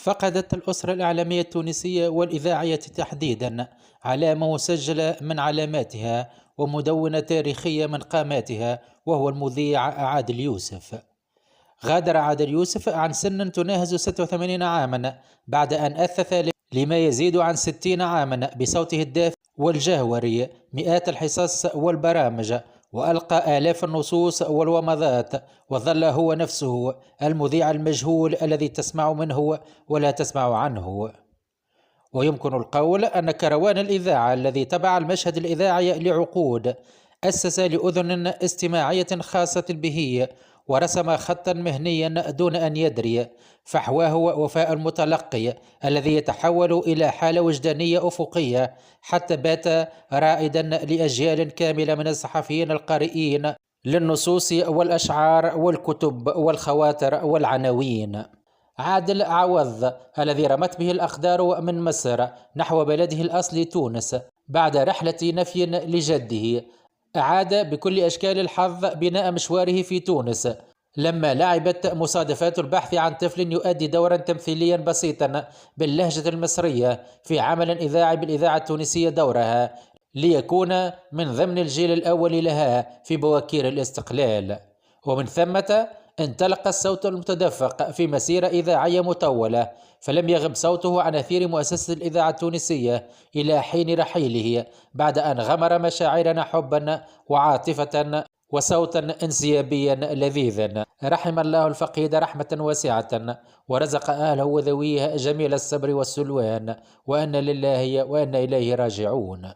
فقدت الأسرة الإعلامية التونسية والإذاعية تحديدا علامة مسجلة من علاماتها ومدونة تاريخية من قاماتها، وهو المذيع عادل يوسف. غادر عادل يوسف عن سن تناهز 86 عاما بعد أن أثث لما يزيد عن 60 عاما بصوته الدافئ والجهوري مئات الحصص والبرامج، وألقى آلاف النصوص والومضات، وظل هو نفسه المذيع المجهول الذي تسمع منه ولا تسمع عنه. ويمكن القول أن كروان الإذاعة الذي تبع المشهد الإذاعي لعقود أسس لأذن استماعية خاصة به، ورسم خطا مهنيا دون أن يدري، فحواه وفاء المتلقي الذي يتحول إلى حالة وجدانية أفقية، حتى بات رائدا لأجيال كاملة من الصحفيين القارئين للنصوص والأشعار والكتب والخواطر والعناوين. عادل عوض الذي رمت به الأقدار من مصر نحو بلده الأصلي تونس بعد رحلة نفي لجده، أعاد بكل أشكال الحظ بناء مشواره في تونس لما لعبت مصادفات البحث عن طفل يؤدي دورا تمثيليا بسيطا باللهجة المصرية في عمل إذاعي بالإذاعة التونسية دورها، ليكون من ضمن الجيل الأول لها في بوكير الاستقلال. ومن ثمة انطلق الصوت المتدفق في مسيرة إذاعية مطولة، فلم يغب صوته عن أثير مؤسسة الإذاعة التونسية إلى حين رحيله، بعد أن غمر مشاعرنا حبا وعاطفة وصوتا انسيابيا لذيذا. رحم الله الفقيد رحمة واسعة، ورزق أهله وذويه جميل الصبر والسلوان، وأن لله وأن إليه راجعون.